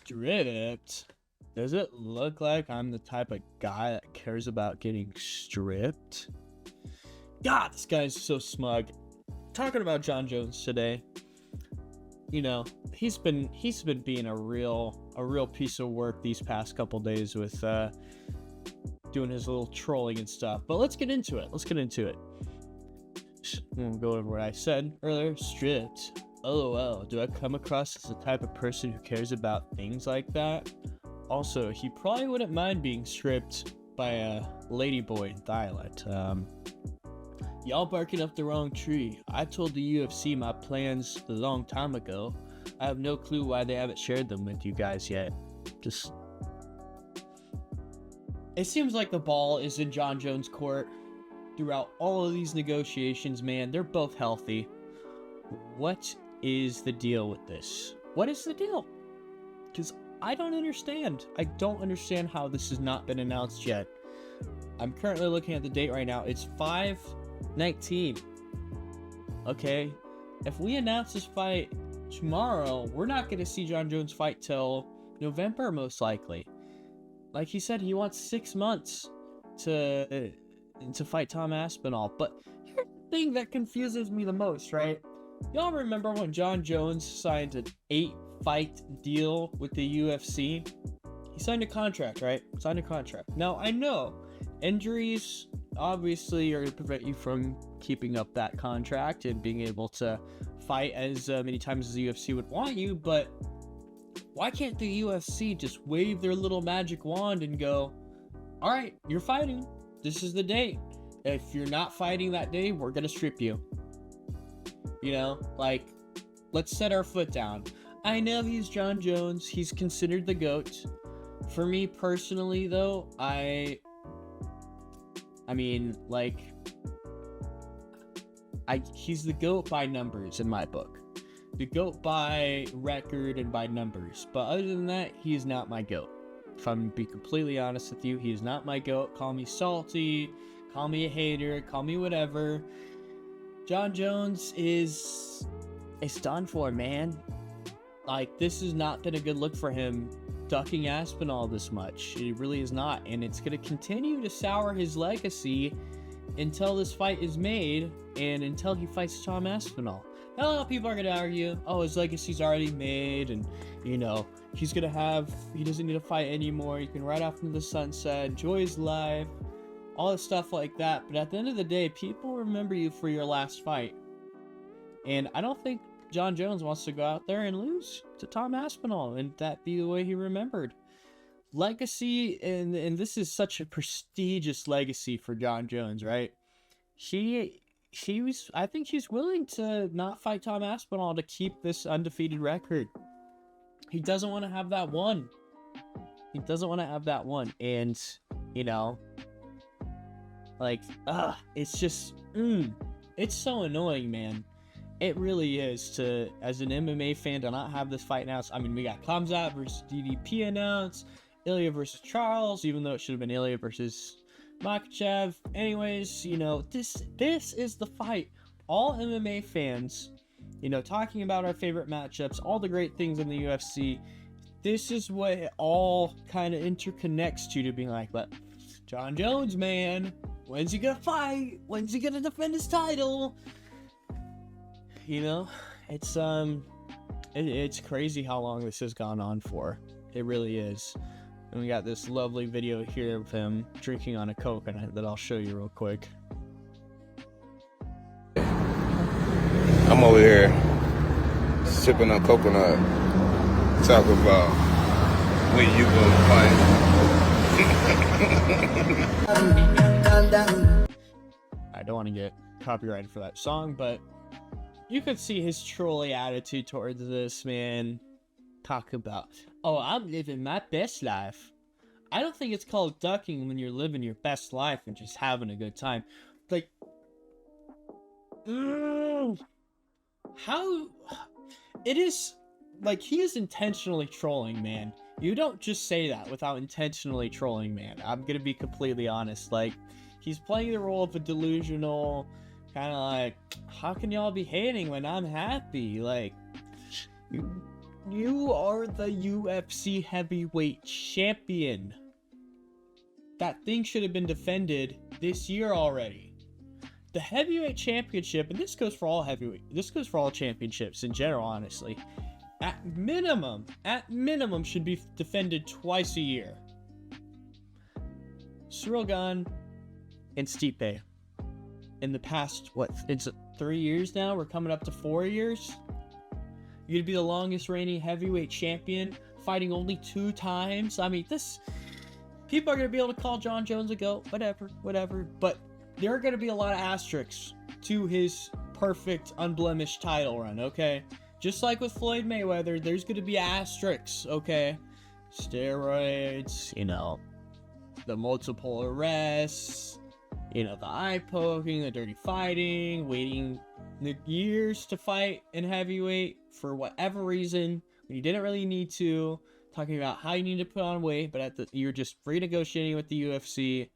Stripped? Does it look like I'm the type of guy that cares about getting stripped? God, this guy's so smug. Talking about John Jones today. You know, he's been being a real piece of work these past couple days with doing his little trolling and stuff. But let's get into it. I'm gonna go over what I said earlier. Stripped. LOL. Do I come across as the type of person who cares about things like that? Also, he probably wouldn't mind being stripped by a ladyboy dialect. Y'all barking up the wrong tree. I told the UFC my plans a long time ago. I have no clue why they haven't shared them with you guys yet. It seems like the ball is in John Jones' court throughout all of these negotiations, man. They're both healthy. What is the deal with this? What is the deal? Because I don't understand. I don't understand how this has not been announced yet. I'm currently looking at the date right now. It's 5/19. Okay, if we announce this fight tomorrow, we're not going to see John Jones fight till November, most likely. Like he said, he wants 6 months to fight Tom Aspinall. But here's the thing that confuses me the most, right? Y'all remember when John Jones signed an 8-fight deal with the UFC? He signed a contract, right? Now, I know injuries obviously are going to prevent you from keeping up that contract and being able to fight as many times as the UFC would want you, but why can't the UFC just wave their little magic wand and go, all right, you're fighting. This is the date. If you're not fighting that day, we're going to strip you. You know, like, let's set our foot down. I know he's John Jones. He's considered the GOAT. For me personally, though, I mean, like, he's the GOAT by numbers in my book. The GOAT by record and by numbers. But other than that, he is not my GOAT. If I'm going to be completely honest with you, he is not my GOAT. Call me salty, call me a hater, call me whatever. John Jones is done for, man. Like, this has not been a good look for him, ducking Aspinall this much. It really is not, and it's going to continue to sour his legacy until this fight is made and until he fights Tom Aspinall. Now, a lot of people are going to argue, oh, his legacy's already made, and, you know, he doesn't need to fight anymore. He can ride off into the sunset, enjoy his life, all this stuff like that. But at the end of the day, people remember you for your last fight. And I don't think John Jones wants to go out there and lose to Tom Aspinall and that be the way he remembered. Legacy, and this is such a prestigious legacy for John Jones, right? I think he's willing to not fight Tom Aspinall to keep this undefeated record. He doesn't want to have that one. And, you know, like, it's just, it's so annoying, man. It really is, to, as an MMA fan, to not have this fight announced. I mean, we got Khamzat versus DDP announced, Ilya versus Charles, even though it should have been Ilya versus Makhachev. Anyways, you know, this is the fight. All MMA fans, you know, talking about our favorite matchups, all the great things in the UFC, this is what it all kind of interconnects to being like, but John Jones, man, when's he gonna fight? When's he gonna defend his title? You know, it's crazy how long this has gone on for. It really is. And we got this lovely video here of him drinking on a coconut that I'll show you real quick. I'm over here sipping on coconut, talking about when you gonna fight. I don't want to get copyrighted for that song, but you could see his trolly attitude towards this, man. Talk about, oh, I'm living my best life. I don't think it's called ducking when you're living your best life and just having a good time. Like, how, it is, like, he is intentionally trolling, man. You don't just say that without intentionally trolling, man. I'm gonna be completely honest. Like, he's playing the role of a delusional, kind of like, how can y'all be hating when I'm happy? Like, You are the UFC Heavyweight Champion. That thing should have been defended this year already. The Heavyweight Championship, and this goes for all championships in general, honestly, at minimum, should be defended twice a year. Ciryl Gane and Stipe. In the past, it's 3 years now? We're coming up to 4 years? You'd be the longest reigning heavyweight champion, fighting only 2 times? I mean, people are going to be able to call Jon Jones a GOAT, whatever, but there are going to be a lot of asterisks to his perfect, unblemished title run, okay? Just like with Floyd Mayweather, there's going to be asterisks, okay? Steroids, the multiple arrests, the eye poking, the dirty fighting, waiting the years to fight in heavyweight for whatever reason when you didn't really need to, talking about how you need to put on weight, but you're just renegotiating with the UFC.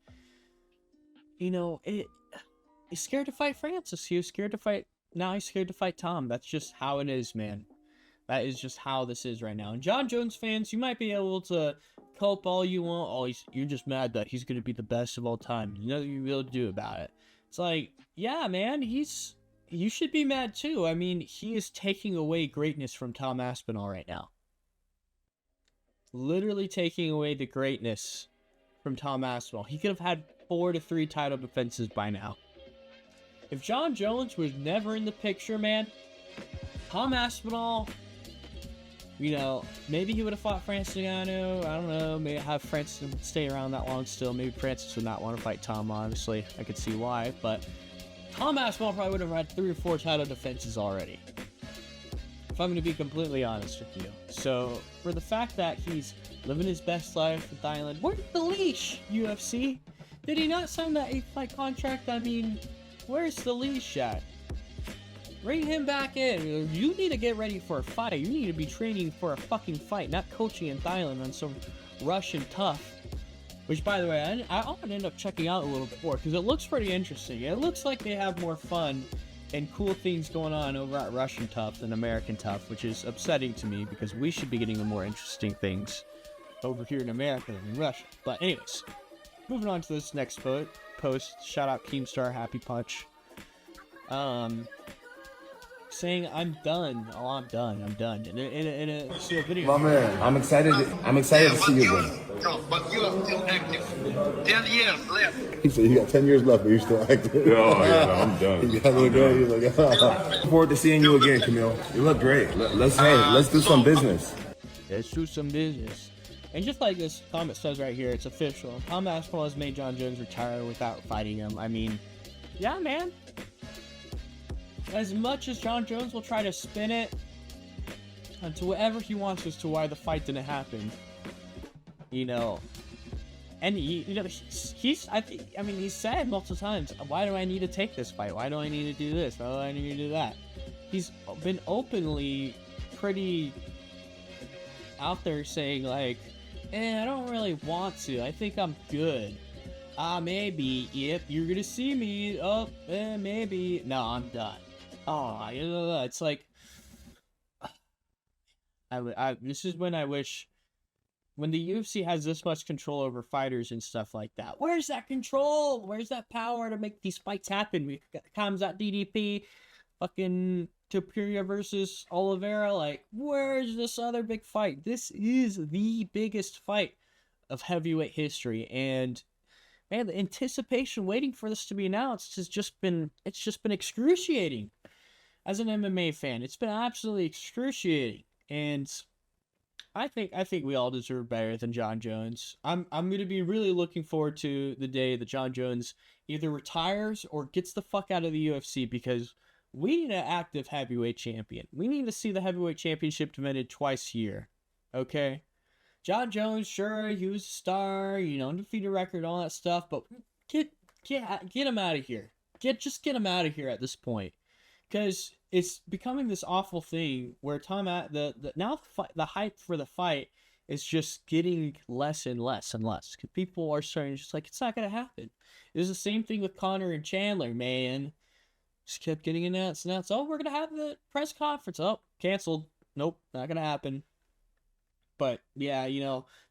He's scared to fight Francis. He was scared to fight. Now he's scared to fight Tom. That's just how it is, man. That is just how this is right now. And Jon Jones fans, you might be able to cope all you want. You're just mad that he's going to be the best of all time. There's nothing you will do about it. It's like, yeah, man, you should be mad too. I mean, he is taking away greatness from Tom Aspinall right now. Literally taking away the greatness from Tom Aspinall. He could have had 4 to 3 title defenses by now. If Jon Jones was never in the picture, man, Tom Aspinall, maybe he would have fought Francis Ngannou. I don't know. Maybe have Francis stay around that long still. Maybe Francis would not want to fight Tom, honestly. I could see why. But Tom Aspinall probably would have had 3 or 4 title defenses already, if I'm going to be completely honest with you. So, for the fact that he's living his best life with Thailand, where's the leash, UFC? Did he not sign that 8-fight contract? I mean, where's the leash at? Bring him back in. You need to get ready for a fight. You need to be training for a fucking fight, not coaching in Thailand on some Russian tough. Which, by the way, I'll end up checking out a little bit more, because it looks pretty interesting. It looks like they have more fun and cool things going on over at Russian Tough than American Tough, which is upsetting to me, because we should be getting the more interesting things over here in America than in Russia. But anyways, moving on to this next post. Shout out Keemstar, Happy Punch. Saying I'm done. Oh, I'm done. In a video. My man, I'm excited to see you again. No, but you are still active. 10 years left. He said you got 10 years left, but you're still active. Oh, yeah, no, I'm done. He's like, Look forward to seeing you again, Camille. You look great. Let's do some business. Let's do some business. And just like this comment says right here, it's official. Tom Aspinall has made Jon Jones retire without fighting him. I mean, yeah, man. As much as Jon Jones will try to spin it onto whatever he wants as to why the fight didn't happen, and he's said multiple times, why do I need to take this fight? Why do I need to do this? Why do I need to do that? He's been openly pretty out there saying like, I don't really want to. I think I'm good. Maybe. Yep, you're gonna see me. Maybe. No, I'm done. It's like, this is when I wish, when the UFC has this much control over fighters and stuff like that. Where's that control? Where's that power to make these fights happen? We got Khamzat DDP, fucking Topuria versus Oliveira. Like, where's this other big fight? This is the biggest fight of heavyweight history, and man, the anticipation waiting for this to be announced has just been excruciating. As an MMA fan, it's been absolutely excruciating, and I think we all deserve better than Jon Jones. I'm going to be really looking forward to the day that Jon Jones either retires or gets the fuck out of the UFC, because we need an active heavyweight champion. We need to see the heavyweight championship defended twice a year. Okay? Jon Jones, sure, he was a star, undefeated record, all that stuff, but get him out of here. Just get him out of here at this point. Because it's becoming this awful thing where the hype for the fight is just getting less and less and less. Because people are starting just like, it's not going to happen. It was the same thing with Conor and Chandler, man. Just kept getting announced. Oh, we're going to have the press conference. Oh, canceled. Nope, not gonna happen. But yeah,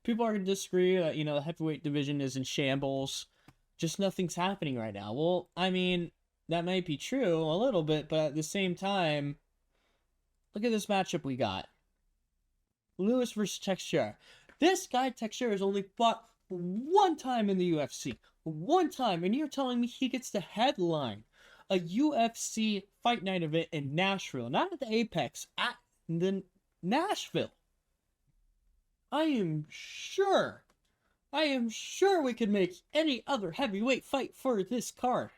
people are gonna disagree that the heavyweight division is in shambles. Just nothing's happening right now. Well, I mean, that might be true a little bit, but at the same time, look at this matchup we got. Lewis versus Teixeira. This guy Teixeira has only fought one time in the UFC. One time, and you're telling me he gets to headline a UFC Fight Night event in Nashville, not at the Apex, at the Nashville. I am sure we could make any other heavyweight fight for this card.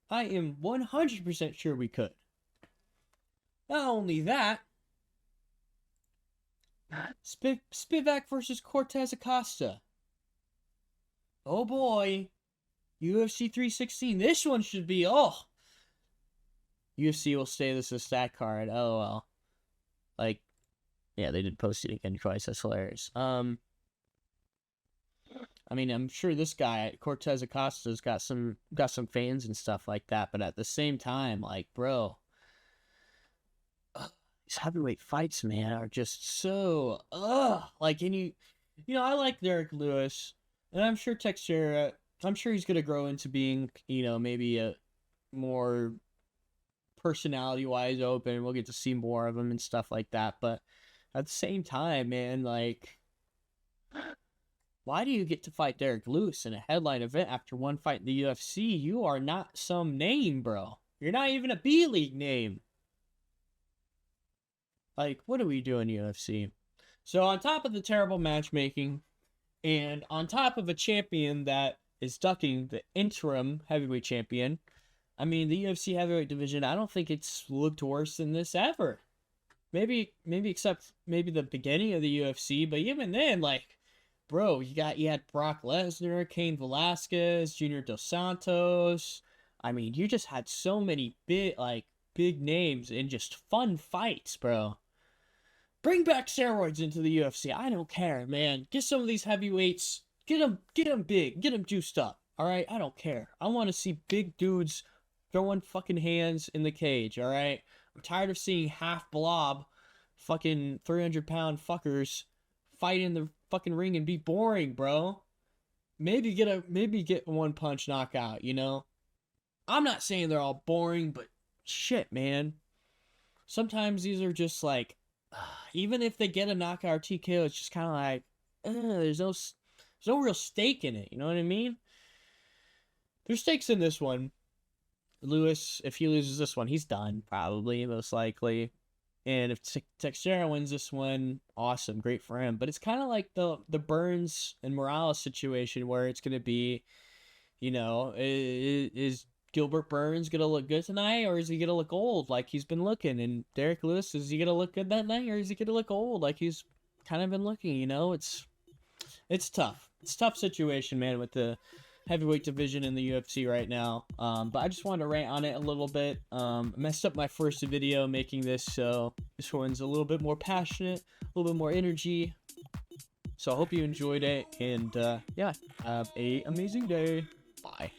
I am 100% sure we could. Not only that, Spivak versus Cortez Acosta. Oh boy. UFC 316. This one should be, UFC will say this is a stat card. LOL. Like, yeah, they did post it again twice. That's hilarious. I mean, I'm sure this guy, Cortez Acosta's got some fans and stuff like that, but at the same time, like, bro, these heavyweight fights, man, are just so, like, and I like Derek Lewis, and I'm sure Teixeira, I'm sure he's going to grow into being, maybe a more personality-wise open. We'll get to see more of him and stuff like that, but at the same time, man, like, why do you get to fight Derek Lewis in a headline event after one fight in the UFC? You are not some name, bro. You're not even a B-League name. Like, what are we doing, UFC? So, on top of the terrible matchmaking, and on top of a champion that is ducking the interim heavyweight champion, I mean, the UFC heavyweight division, I don't think it's looked worse than this ever. Maybe except maybe the beginning of the UFC, but even then, like, bro, you had Brock Lesnar, Cain Velasquez, Junior Dos Santos. I mean, you just had so many big names and just fun fights, bro. Bring back steroids into the UFC. I don't care, man. Get some of these heavyweights. Get them big. Get them juiced up. All right? I don't care. I want to see big dudes throwing fucking hands in the cage, all right? I'm tired of seeing half blob fucking 300-pound fuckers fight in the fucking ring and be boring, bro. Maybe get one punch knockout, I'm not saying they're all boring, but shit, man. Sometimes these are just like, even if they get a knockout or TKO, it's just kind of like, there's no real stake in it. You know what I mean? There's stakes in this one. Lewis, if he loses this one, he's done, probably, most likely. And if Teixeira wins this one, awesome, great for him. But it's kind of like the Burns and Morales situation where it's going to be, is Gilbert Burns going to look good tonight, or is he going to look old like he's been looking? And Derek Lewis, is he going to look good that night, or is he going to look old like he's kind of been looking? It's tough. It's a tough situation, man, with the heavyweight division in the UFC right now. But I just wanted to rant on it a little bit. Messed up my first video making this, so this one's a little bit more passionate, a little bit more energy. So I hope you enjoyed it, and yeah, have a amazing day. Bye.